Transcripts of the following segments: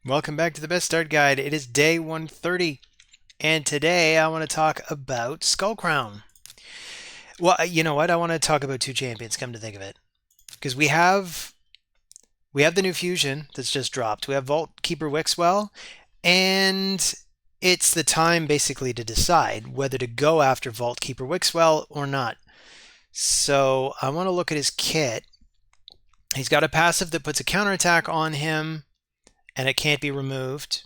Welcome back to the Best Start Guide. It is day 130, and today I want to talk about Skullcrown. Well, you know what? I want to talk about two champions, come to think of it. Because we have the new fusion that's just dropped. We have Vault Keeper Wixwell, and it's the time basically to decide whether to go after Vault Keeper Wixwell or not. So I want to look at his kit. He's got a passive that puts a counterattack on him, and it can't be removed.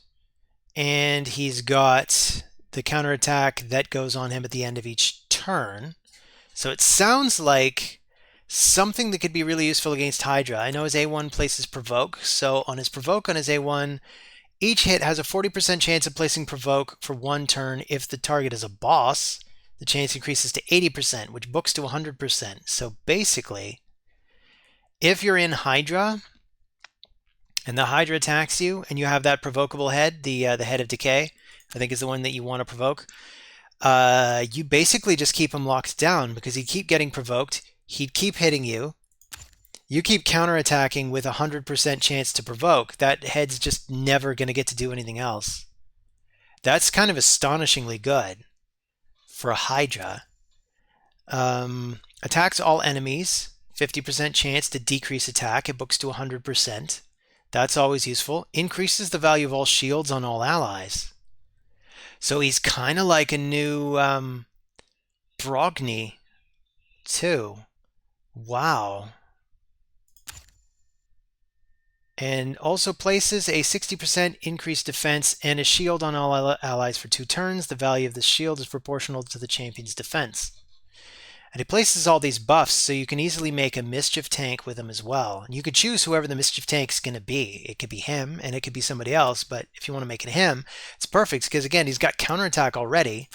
And he's got the counterattack that goes on him at the end of each turn. So it sounds like something that could be really useful against Hydra. I know his A1 places Provoke, so on his Provoke on his A1, each hit has a 40% chance of placing Provoke for one turn. If the target is a boss, the chance increases to 80%, which books to 100%. So basically, if you're in Hydra, and the Hydra attacks you, and you have that provocable head, the head of decay, I think is the one that you want to provoke. You basically just keep him locked down because he'd keep getting provoked. He'd keep hitting you. You keep counterattacking with a 100% chance to provoke. That head's just never going to get to do anything else. That's kind of astonishingly good for a Hydra. Attacks all enemies. 50% chance to decrease attack. It books to 100%. That's always useful. Increases the value of all shields on all allies. So he's kind of like a new Brogni, too. Wow. And also places a 60% increased defense and a shield on all allies for 2 turns. The value of the shield is proportional to the champion's defense. And he places all these buffs, so you can easily make a Mischief tank with him as well. And you could choose whoever the Mischief tank's going to be. It could be him, and it could be somebody else, but if you want to make it him, it's perfect, because again, he's got counterattack already.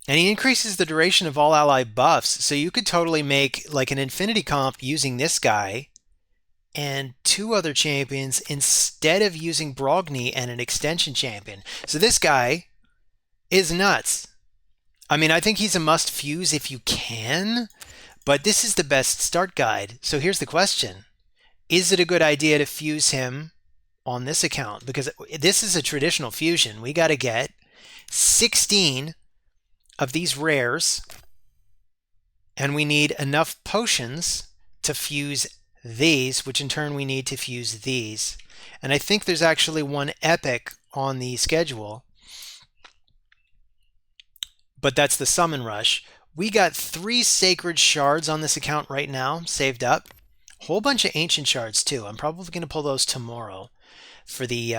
And he increases the duration of all ally buffs, so you could totally make like an infinity comp using this guy and 2 other champions instead of using Brogni and an extension champion. So this guy is nuts. I mean, I think he's a must fuse if you can, but this is the best start guide. So here's the question. Is it a good idea to fuse him on this account? Because this is a traditional fusion. We got to get 16 of these rares, and we need enough potions to fuse these, which in turn we need to fuse these. And I think there's actually one epic on the schedule, but that's the Summon Rush. We got 3 Sacred Shards on this account right now, saved up. A whole bunch of Ancient Shards too. I'm probably going to pull those tomorrow for the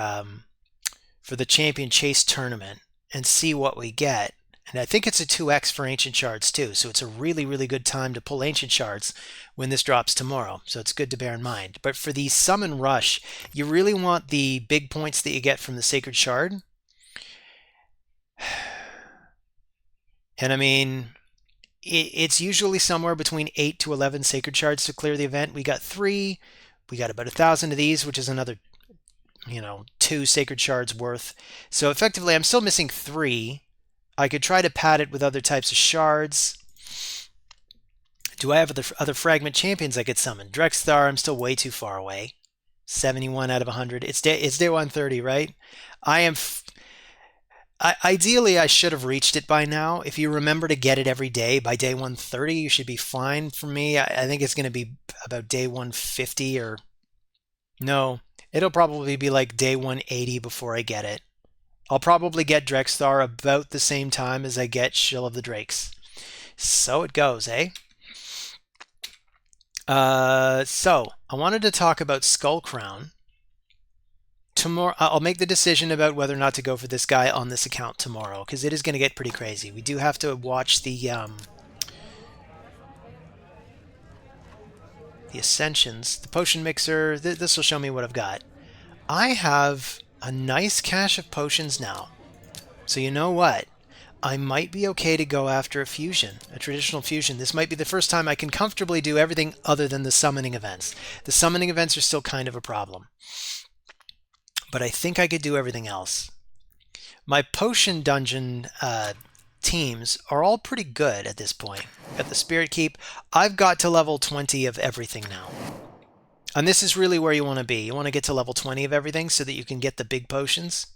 Champion Chase Tournament and see what we get. And I think it's a 2x for Ancient Shards too, so it's a really, really good time to pull Ancient Shards when this drops tomorrow. So it's good to bear in mind. But for the Summon Rush, you really want the big points that you get from the Sacred Shard. And I mean, it's usually somewhere between 8 to 11 Sacred Shards to clear the event. We got 3. We got about 1,000 of these, which is another, 2 Sacred Shards worth. So effectively, I'm still missing 3. I could try to pad it with other types of shards. Do I have other fragment champions I could summon? Drexthar, I'm still way too far away. 71 out of 100. It's day 130, right? Ideally, I should have reached it by now. If you remember to get it every day, by day 130, you should be fine. For me, I think it's going to be about day 150 or... No, it'll probably be like day 180 before I get it. I'll probably get Drexthar about the same time as I get Shill of the Drakes. So it goes, eh? So, I wanted to talk about Skullcrown. Tomorrow, I'll make the decision about whether or not to go for this guy on this account tomorrow, because it is going to get pretty crazy. We do have to watch the Ascensions, the Potion Mixer. This will show me what I've got. I have a nice cache of potions now. So you know what? I might be okay to go after a fusion, a traditional fusion. This might be the first time I can comfortably do everything other than the summoning events. The summoning events are still kind of a problem, but I think I could do everything else. My potion dungeon teams are all pretty good at this point. Got the Spirit Keep. I've got to level 20 of everything now. And this is really where you want to be. You want to get to level 20 of everything so that you can get the big potions.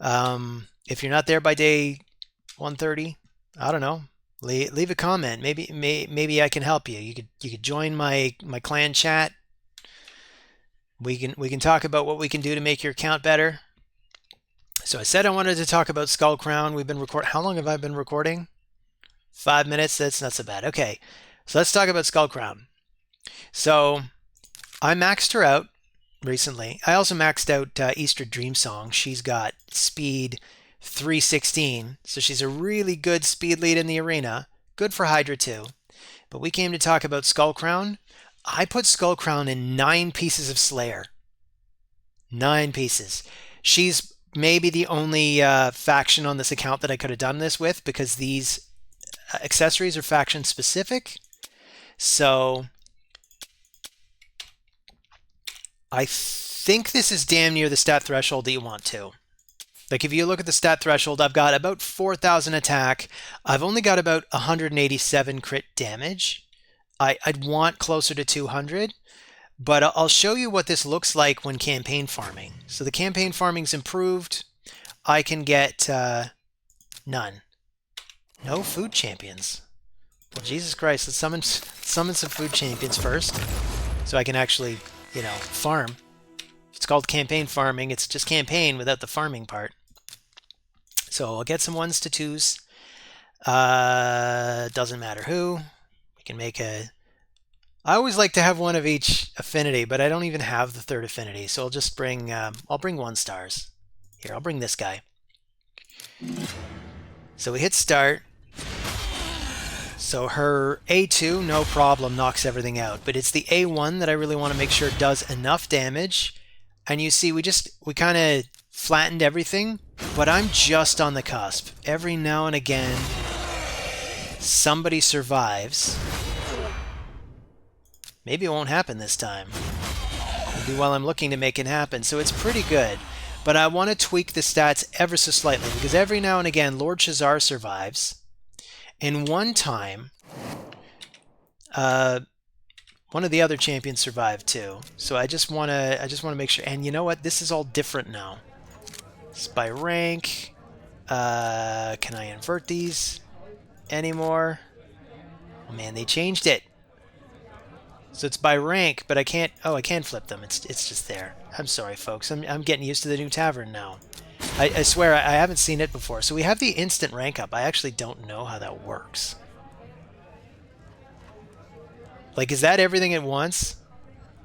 If you're not there by day 130, I don't know. Leave a comment. Maybe I can help you. You could join my clan chat. We can talk about what we can do to make your account better. So I said I wanted to talk about Skullcrown. We've been How long have I been recording? 5 minutes. That's not so bad. Okay, so let's talk about Skullcrown. So I maxed her out recently. I also maxed out Easter Dream Song. She's got speed 316, so she's a really good speed lead in the arena. Good for Hydra too. But we came to talk about Skullcrown. I put Skullcrown in 9 pieces of Slayer. 9 pieces. She's maybe the only faction on this account that I could have done this with, because these accessories are faction specific. So I think this is damn near the stat threshold that you want to. Like if you look at the stat threshold, I've got about 4,000 attack. I've only got about 187 crit damage. I'd want closer to 200, but I'll show you what this looks like when campaign farming. So the campaign farming's improved. I can get none. No food champions. Well, Jesus Christ, let's summon some food champions first, so I can actually, farm. It's called campaign farming. It's just campaign without the farming part. So I'll get some 1s to 2s. Doesn't matter who. We can make a... I always like to have one of each affinity, but I don't even have the 3rd affinity. So I'll just bring... I'll bring 1 stars. Here, I'll bring this guy. So we hit start. So her A2, no problem, knocks everything out. But it's the A1 that I really want to make sure does enough damage. And you see, we kind of flattened everything, but I'm just on the cusp. Every now and again, somebody survives. Maybe it won't happen this time. Maybe while I'm looking to make it happen. So it's pretty good. But I want to tweak the stats ever so slightly, because every now and again, Lord Shazar survives. And one time, one of the other champions survived too. So I just want to make sure. And you know what? This is all different now. It's by rank. Can I invert these anymore? Oh man, they changed it. So it's by rank, but I can't. Oh, I can flip them. It's just there. I'm sorry, folks. I'm getting used to the new tavern now. I swear I haven't seen it before. So we have the instant rank up. I actually don't know how that works. Like, is that everything at once?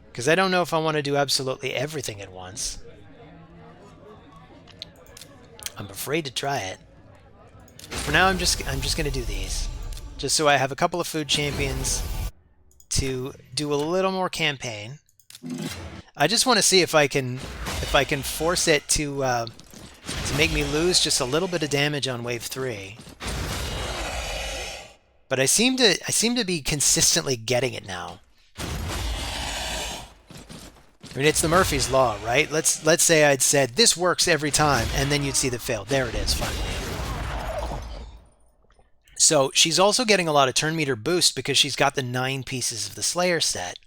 Because I don't know if I want to do absolutely everything at once. I'm afraid to try it. For now, I'm just going to do these, just so I have a couple of food champions to do a little more campaign. I just want to see if I can force it to make me lose just a little bit of damage on wave 3. But I seem to be consistently getting it now. I mean, it's the Murphy's Law, right? Let's say I'd said this works every time, and then you'd see the fail. There it is, finally. So she's also getting a lot of turn meter boost because she's got the 9 pieces of the Slayer set.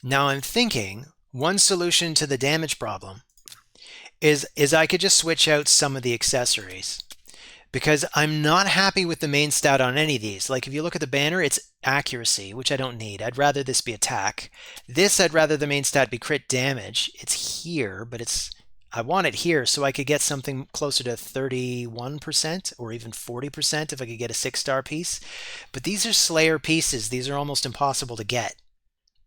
Now I'm thinking one solution to the damage problem is I could just switch out some of the accessories, because I'm not happy with the main stat on any of these. Like if you look at the banner, it's accuracy, which I don't need. I'd rather this be attack. This, I'd rather the main stat be crit damage. It's here, but I want it here so I could get something closer to 31% or even 40% if I could get a 6-star piece. But these are Slayer pieces. These are almost impossible to get.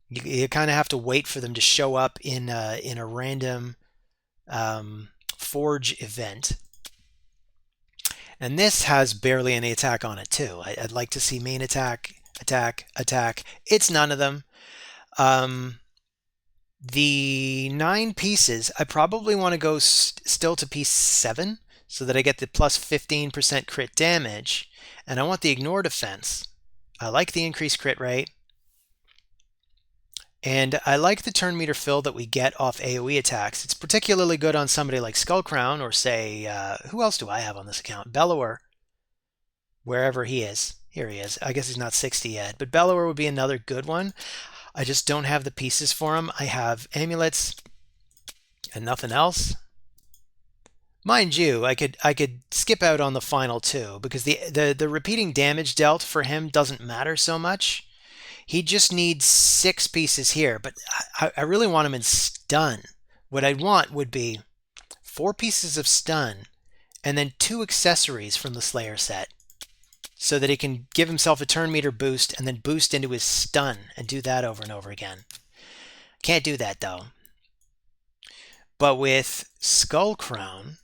You kind of have to wait for them to show up in a random forge event. And this has barely any attack on it too. I'd like to see main attack, attack, attack. It's none of them. The 9 pieces, I probably want to go still to piece 7 so that I get the plus 15% crit damage. And I want the ignore defense. I like the increased crit rate. And I like the turn meter fill that we get off AoE attacks. It's particularly good on somebody like Skullcrown, or say, who else do I have on this account? Bellower, wherever he is. Here he is. I guess he's not 60 yet, but Bellower would be another good one. I just don't have the pieces for him. I have amulets and nothing else. Mind you, I could skip out on the final two because the repeating damage dealt for him doesn't matter so much. He just needs 6 pieces here, but I really want him in stun. What I'd want would be 4 pieces of stun and then 2 accessories from the Slayer set so that he can give himself a turn meter boost and then boost into his stun and do that over and over again. Can't do that though. But with Skullcrown,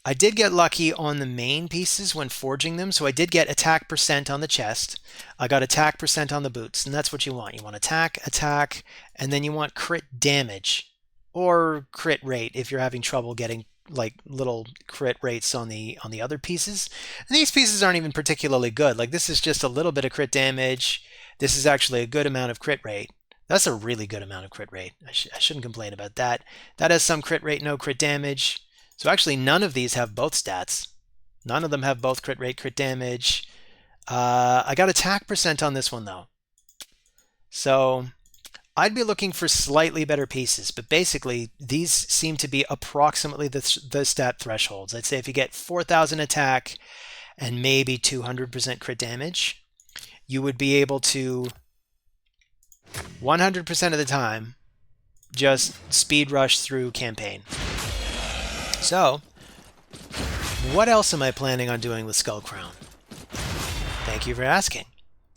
I did get lucky on the main pieces when forging them, so I did get attack % on the chest. I got attack % on the boots, and that's what you want. You want attack, and then you want crit damage or crit rate if you're having trouble getting like little crit rates on the other pieces. And these pieces aren't even particularly good. Like this is just a little bit of crit damage. This is actually a good amount of crit rate. That's a really good amount of crit rate. I shouldn't complain about that. That has some crit rate, no crit damage. So actually none of these have both stats. None of them have both crit rate, crit damage. I got attack % on this one though. So I'd be looking for slightly better pieces, but basically these seem to be approximately the stat thresholds. I'd say if you get 4,000 attack and maybe 200% crit damage, you would be able to 100% of the time just speed rush through campaign. So, what else am I planning on doing with Skullcrown? Thank you for asking.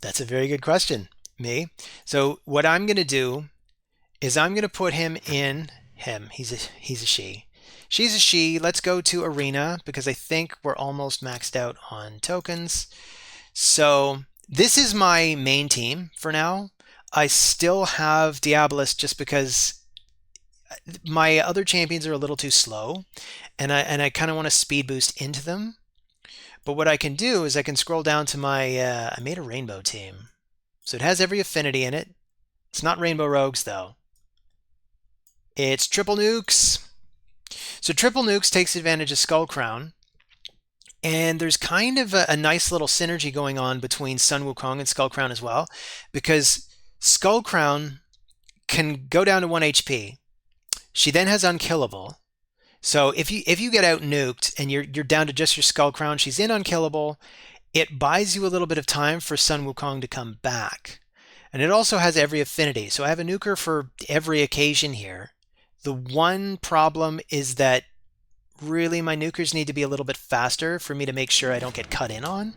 That's a very good question, me. So what I'm going to do is I'm going to put him in He's a she. She's a she. Let's go to Arena because I think we're almost maxed out on tokens. So this is my main team for now. I still have Diabolist just because my other champions are a little too slow, and I kind of want to speed boost into them. But what I can do is I can scroll down to my I made a rainbow team, so it has every affinity in it. It's not rainbow rogues though. It's triple nukes. So triple nukes takes advantage of Skullcrown, and there's kind of a nice little synergy going on between Sun Wukong and Skullcrown as well, because Skullcrown can go down to 1 HP. She then has unkillable. So if you get out nuked and you're down to just your Skullcrown, she's in unkillable. It buys you a little bit of time for Sun Wukong to come back. And it also has every affinity. So I have a nuker for every occasion here. The one problem is that really my nukers need to be a little bit faster for me to make sure I don't get cut in on.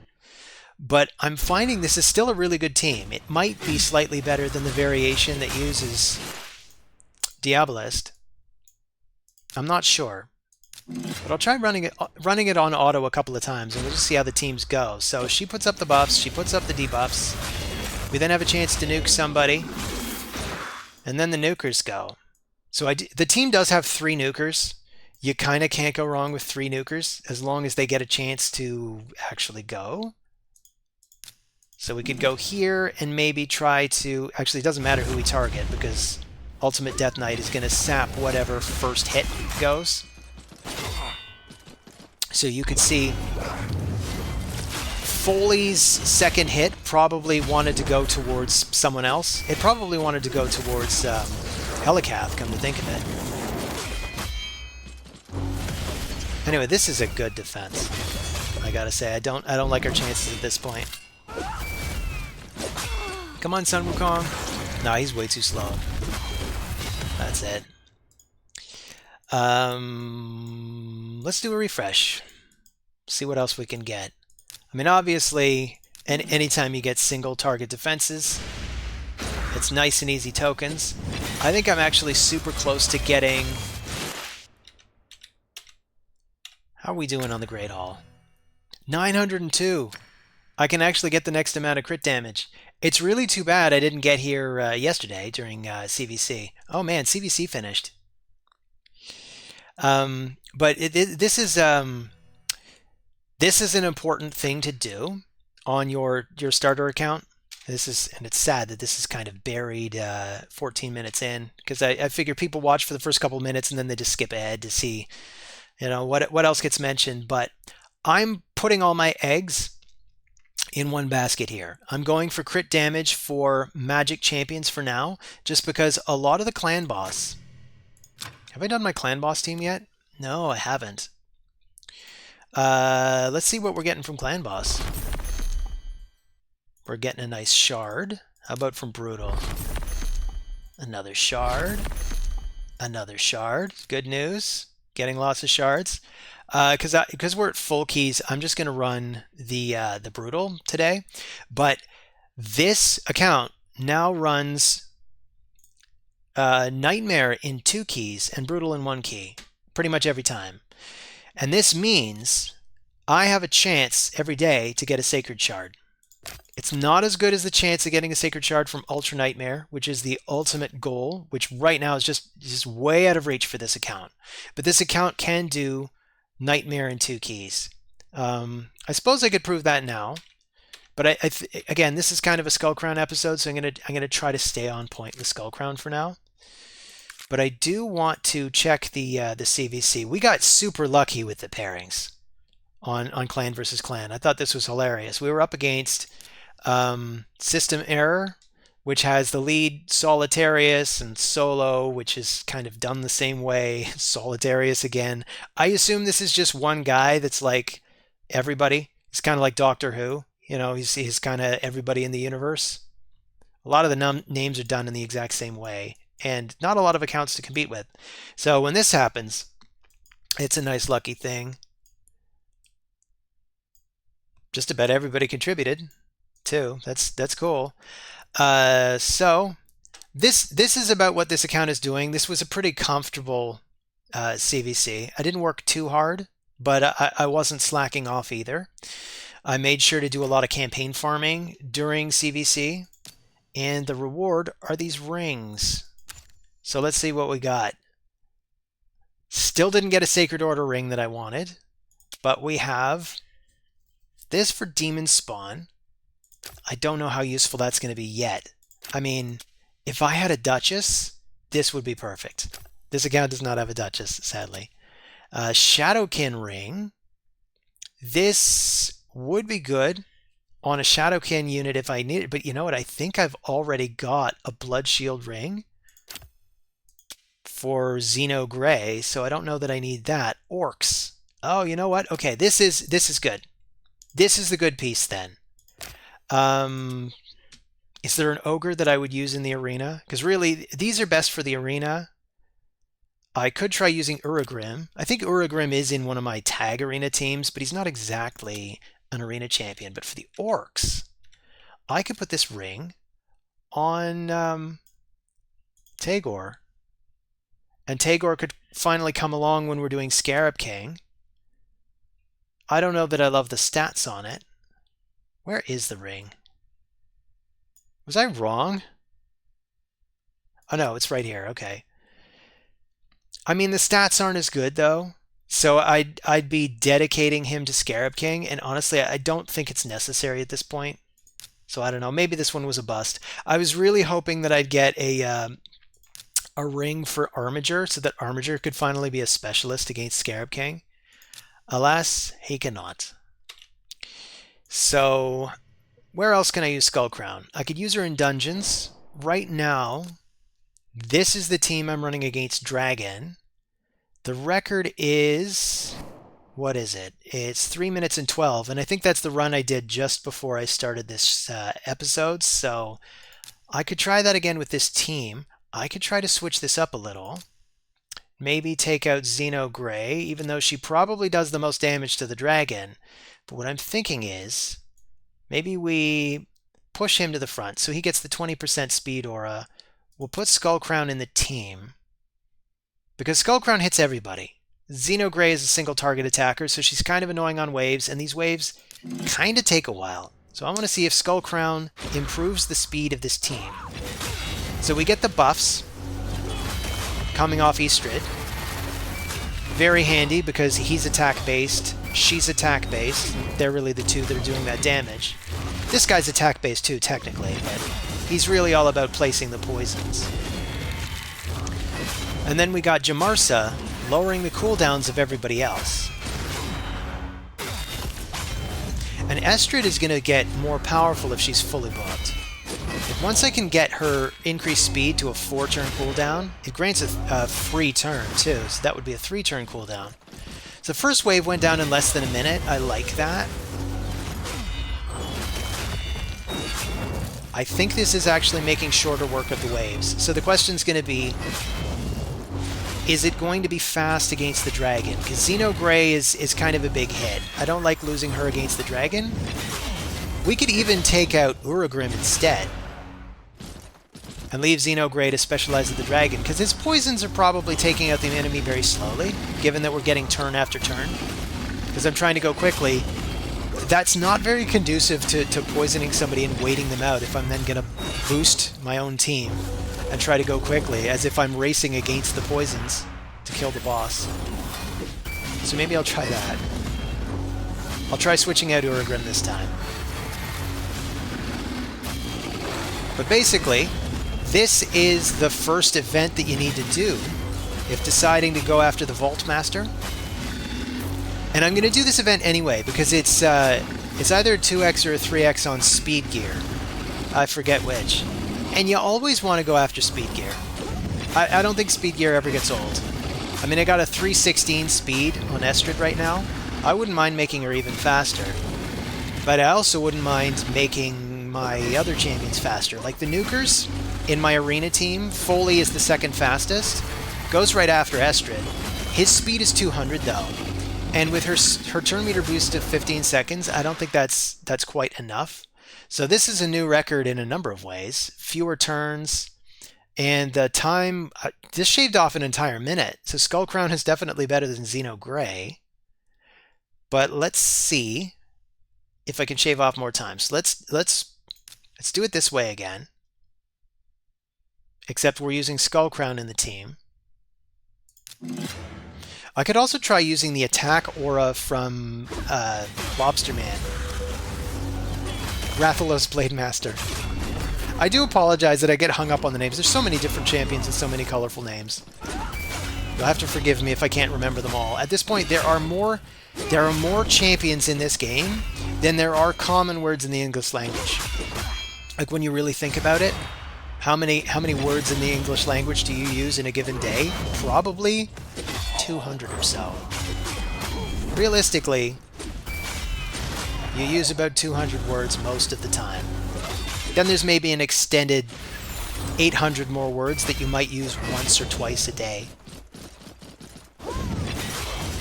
But I'm finding this is still a really good team. It might be slightly better than the variation that uses Diabolist. I'm not sure, but I'll try running it on auto a couple of times, and we'll just see how the teams go. So she puts up the buffs, she puts up the debuffs. We then have a chance to nuke somebody, and then the nukers go. So the team does have 3 nukers. You kind of can't go wrong with 3 nukers as long as they get a chance to actually go. So we could go here and maybe try to... Actually, it doesn't matter who we target because Ultimate Death Knight is going to sap whatever first hit goes. So you could see Foley's second hit probably wanted to go towards someone else. It probably wanted to go towards Helicath, come to think of it. Anyway, this is a good defense. I gotta say, I don't like our chances at this point. Come on, Sun Wukong. No, he's way too slow. That's it. Let's do a refresh. See what else we can get. I mean, obviously, anytime you get single target defenses, it's nice and easy tokens. I think I'm actually super close to getting... How are we doing on the Great Hall? 902. I can actually get the next amount of crit damage. It's really too bad I didn't get here yesterday during CVC. Oh man, CVC finished. But this is an important thing to do on your starter account. And it's sad that this is kind of buried 14 minutes in, because I figure people watch for the first couple minutes and then they just skip ahead to see, what else gets mentioned. But I'm putting all my eggs in one basket here. I'm going for crit damage for magic champions for now, just because a lot of the clan boss... Have I done my clan boss team yet? No, I haven't. Let's see what we're getting from clan boss. We're getting a nice shard. How about from brutal? Another shard. Another shard. Good news. Getting lots of shards. Because we're at full keys, I'm just going to run the brutal today. But this account now runs Nightmare in 2 keys and brutal in 1 key pretty much every time. And this means I have a chance every day to get a Sacred Shard. It's not as good as the chance of getting a Sacred Shard from Ultra Nightmare, which is the ultimate goal, which right now is just way out of reach for this account. But this account can do Nightmare in 2 keys. I suppose I could prove that now. But again, this is kind of a Skullcrown episode, so I'm gonna try to stay on point with Skullcrown for now. But I do want to check the CVC. We got super lucky with the pairings on Clan versus Clan. I thought this was hilarious. We were up against System Error, which has the lead Solitarius, and Solo, which is kind of done the same way. Solitarius again. I assume this is just one guy that's like everybody. He's kind of like Doctor Who. You know, he's kind of everybody in the universe. A lot of the names are done in the exact same way, and not a lot of accounts to compete with. So when this happens, it's a nice lucky thing. Just about everybody contributed, too. That's cool. So this is about what this account is doing. This was a pretty comfortable CVC. I didn't work too hard, but I wasn't slacking off either. I made sure to do a lot of campaign farming during CVC, and the reward are these rings. So let's see what we got. Still didn't get a Sacred Order ring that I wanted, but we have this for Demon Spawn. I don't know how useful that's going to be yet. I mean, if I had a Duchess, this would be perfect. This account does not have a Duchess, sadly. Shadowkin ring. This would be good on a Shadowkin unit if I need it, but you know what? I think I've already got a Blood Shield ring for Xeno Gray, so I don't know that I need that. Orcs. Oh, you know what? Okay, this is good. This is the good piece then. Is there an ogre that I would use in the arena? Because really, these are best for the arena. I could try using Uragrim. I think Uragrim is in one of my tag arena teams, but he's not exactly an arena champion. But for the orcs, I could put this ring on Tagore. And Tagore could finally come along when we're doing Scarab King. I don't know that I love the stats on it. Where is the ring? Was I wrong? Oh no, it's right here. Okay. I mean, the stats aren't as good though. So I'd be dedicating him to Scarab King, and honestly, I don't think it's necessary at this point. So I don't know. Maybe this one was a bust. I was really hoping that I'd get a ring for Armiger, so that Armiger could finally be a specialist against Scarab King. Alas, he cannot. So where else can I use Skullcrown? I could use her in dungeons. Right now, this is the team I'm running against Dragon. The record is, what is it? It's 3 minutes and 12, and I think that's the run I did just before I started this episode, so I could try that again with this team. I could try to switch this up a little. Maybe take out Xeno Gray, even though she probably does the most damage to the dragon. But what I'm thinking is, maybe we push him to the front, so he gets the 20% speed aura. We'll put Skullcrown in the team, because Skullcrown hits everybody. Xeno Gray is a single target attacker, so she's kind of annoying on waves, and these waves kind of take a while. So I want to see if Skullcrown improves the speed of this team. So we get the buffs coming off Eastrid. Very handy because he's attack-based, she's attack-based. They're really the two that are doing that damage. This guy's attack-based too, technically, but he's really all about placing the poisons. And then we got Jamarsa lowering the cooldowns of everybody else. And Estrid is going to get more powerful if she's fully booked. Once I can get her increased speed to a 4-turn cooldown, it grants a free turn too, so that would be a 3-turn cooldown. So the first wave went down in less than a minute. I like that. I think this is actually making shorter work of the waves. So the question's going to be, is it going to be fast against the dragon? Because Xeno Gray is kind of a big hit. I don't like losing her against the dragon. We could even take out Uragrim instead and leave Xeno Gray to specialize at the dragon, because his poisons are probably taking out the enemy very slowly, given that we're getting turn after turn. Because I'm trying to go quickly. That's not very conducive to poisoning somebody and waiting them out if I'm then going to boost my own team and try to go quickly, as if I'm racing against the poisons to kill the boss. So maybe I'll try that. I'll try switching out Uragrim this time. But basically, this is the first event that you need to do if deciding to go after the Vault Master. And I'm going to do this event anyway, because it's either a 2x or a 3x on speed gear. I forget which. And you always want to go after speed gear. I don't think speed gear ever gets old. I mean, I got a 316 speed on Estrid right now. I wouldn't mind making her even faster. But I also wouldn't mind making my other champions faster. Like the Nukers in my arena team, Foley is the second fastest. Goes right after Estrid. His speed is 200 though. And with her turn meter boost of 15 seconds, I don't think that's quite enough. So this is a new record in a number of ways. Fewer turns, and the time, this shaved off an entire minute. So Skullcrown is definitely better than Xeno Gray. But let's see if I can shave off more time. So let's do it this way again. Except we're using Skullcrown in the team. I could also try using the attack aura from Lobster Man. Rathalos Blade Master. I do apologize that I get hung up on the names. There's so many different champions and so many colorful names. You'll have to forgive me if I can't remember them all. At this point, there are more champions in this game than there are common words in the English language. Like when you really think about it, how many words in the English language do you use in a given day? Probably 200 or so. Realistically, you use about 200 words most of the time. Then there's maybe an extended 800 more words that you might use once or twice a day.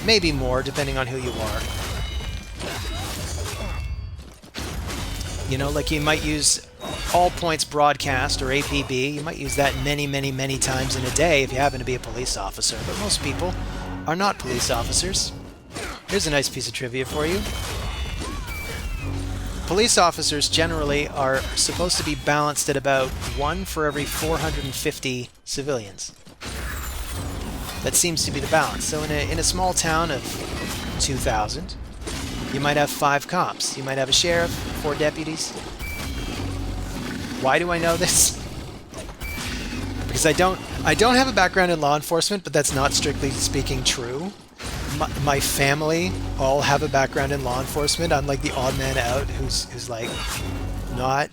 Maybe more, depending on who you are. You know, like you might use all points broadcast or APB. You might use that many, many, many times in a day if you happen to be a police officer. But most people are not police officers. Here's a nice piece of trivia for you. Police officers generally are supposed to be balanced at about 1 for every 450 civilians. That seems to be the balance. So in a small town of 2,000, you might have 5 cops. You might have a sheriff, 4 deputies. Why do I know this? Because I don't have a background in law enforcement, but that's not strictly speaking true. My family all have a background in law enforcement. I'm like the odd man out who's like not.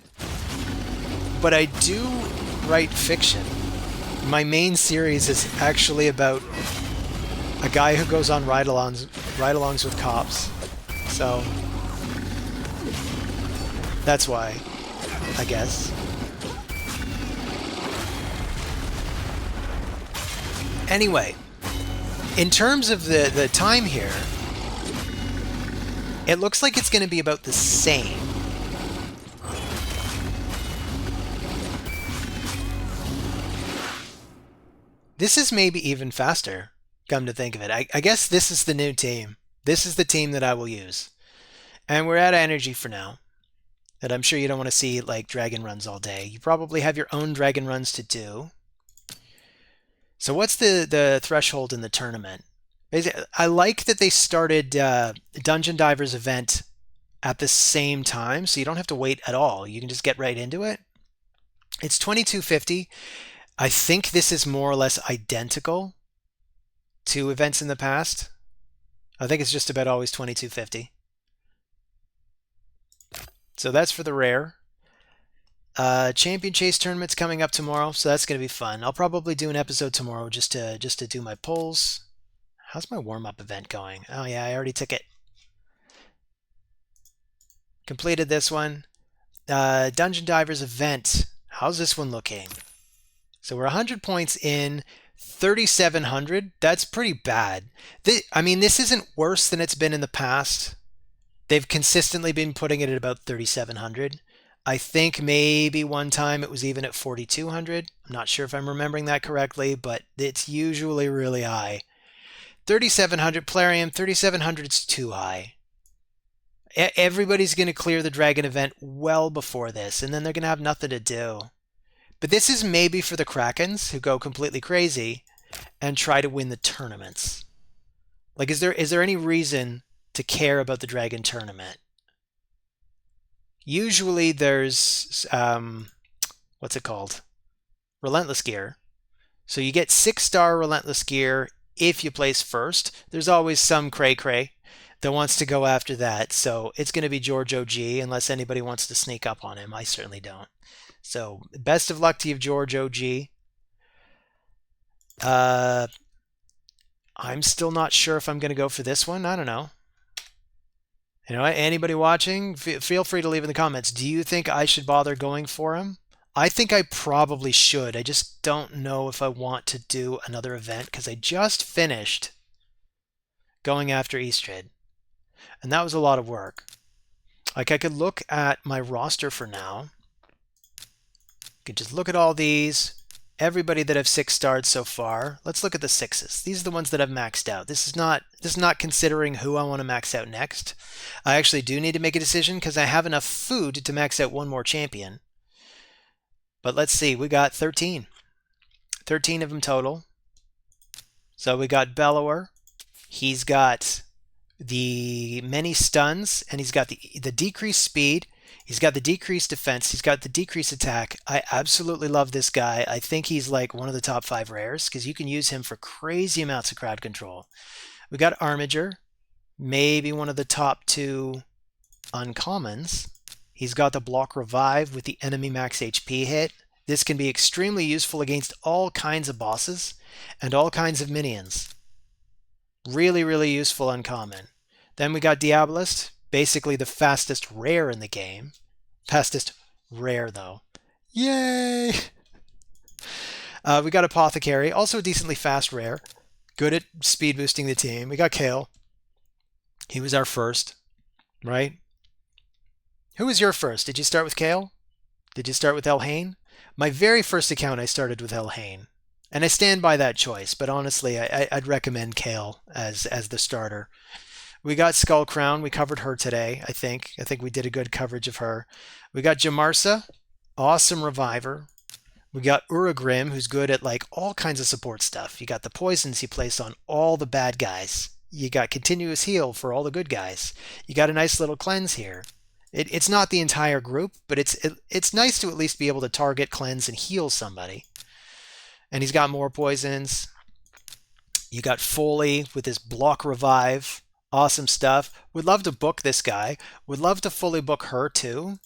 But I do write fiction. My main series is actually about a guy who goes on ride-alongs with cops. So that's why, I guess. Anyway, in terms of the time here, it looks like it's going to be about the same. This is maybe even faster, come to think of it. I guess this is the new team. This is the team that I will use. And we're out of energy for now. That I'm sure you don't want to see like dragon runs all day. You probably have your own dragon runs to do. So what's the threshold in the tournament? I like that they started Dungeon Divers event at the same time, so you don't have to wait at all. You can just get right into it. It's 2250. I think this is more or less identical to events in the past. I think it's just about always 2250. So that's for the rare. Champion Chase tournament's coming up tomorrow, so that's going to be fun. I'll probably do an episode tomorrow just to do my pulls. How's my warm-up event going? Oh yeah, I already took it. Completed this one. Dungeon Divers event. How's this one looking? So we're 100 points in, 3,700. That's pretty bad. I mean, this isn't worse than it's been in the past. They've consistently been putting it at about 3,700. I think maybe one time it was even at 4,200. I'm not sure if I'm remembering that correctly, but it's usually really high. 3,700 Plarium, 3,700 is too high. Everybody's going to clear the Dragon event well before this, and then they're going to have nothing to do. But this is maybe for the Krakens who go completely crazy and try to win the tournaments. Like, is there any reason to care about the Dragon tournament? Usually there's, what's it called? Relentless gear. So you get 6-star Relentless gear if you place first. There's always some cray-cray that wants to go after that. So it's going to be George OG unless anybody wants to sneak up on him. I certainly don't. So best of luck to you, George OG. I'm still not sure if I'm going to go for this one. I don't know. You know, anybody watching, feel free to leave in the comments. Do you think I should bother going for him? I think I probably should. I just don't know if I want to do another event because I just finished going after Eastrid. And that was a lot of work. Like, I could look at my roster for now. I could just look at all these. Everybody that have 6-starred so far. Let's look at the 6s. These are the ones that I've maxed out. This is not considering who I want to max out next. I actually do need to make a decision because I have enough food to max out one more champion. But let's see. We got 13. 13 of them total. So we got Bellower. He's got the many stuns, and he's got the decreased speed. He's got the decreased defense. He's got the decreased attack. I absolutely love this guy. I think he's like one of the top 5 rares because you can use him for crazy amounts of crowd control. We got Armiger, maybe one of the top 2 uncommons. He's got the block revive with the enemy max HP hit. This can be extremely useful against all kinds of bosses and all kinds of minions. Really, really useful uncommon. Then we got Diabolist, basically the fastest rare in the game. Fastest rare, though. Yay! We got Apothecary, also a decently fast rare. Good at speed boosting the team. We got Kale. He was our first, right? Who was your first? Did you start with Kale? Did you start with Elhain? My very first account I started with Elhain. And I stand by that choice, but honestly, I'd recommend Kale as the starter. We got Skullcrown. We covered her today, I think. I think we did a good coverage of her. We got Jamarsa, awesome reviver. We got Uragrim, who's good at like all kinds of support stuff. You got the poisons he placed on all the bad guys. You got continuous heal for all the good guys. You got a nice little cleanse here. It's not the entire group, but it's nice to at least be able to target, cleanse, and heal somebody. And he's got more poisons. You got Foley with his block revive. Awesome stuff. Would love to book this guy. Would love to fully book her too.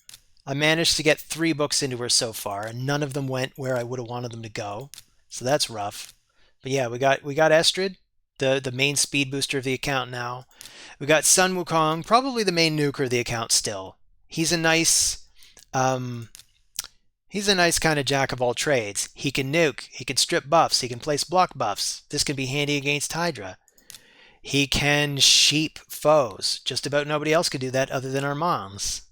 I managed to get 3 books into her so far, and none of them went where I would have wanted them to go. So that's rough. But yeah, we got Estrid, the main speed booster of the account now. We got Sun Wukong, probably the main nuker of the account still. He's a nice kind of jack of all trades. He can nuke, he can strip buffs, he can place block buffs. This can be handy against Hydra. He can sheep foes. Just about nobody else could do that other than our moms,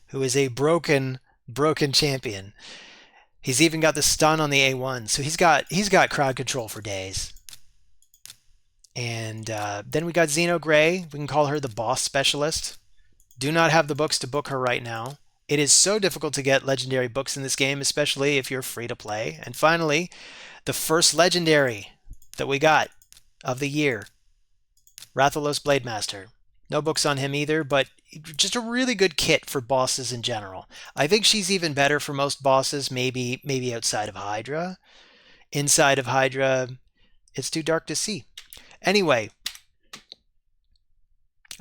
who is a broken champion. He's even got the stun on the A1, so he's got crowd control for days. And then we got Xeno Gray. We can call her the boss specialist. Do not have the books to book her right now. It is so difficult to get legendary books in this game, especially if you're free to play. And finally, the first legendary that we got of the year, Rathalos Blademaster. No books on him either, but just a really good kit for bosses in general. I think she's even better for most bosses, maybe outside of Hydra. Inside of Hydra, it's too dark to see. Anyway,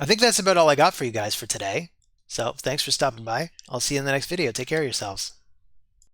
I think that's about all I got for you guys for today. So thanks for stopping by. I'll see you in the next video. Take care of yourselves.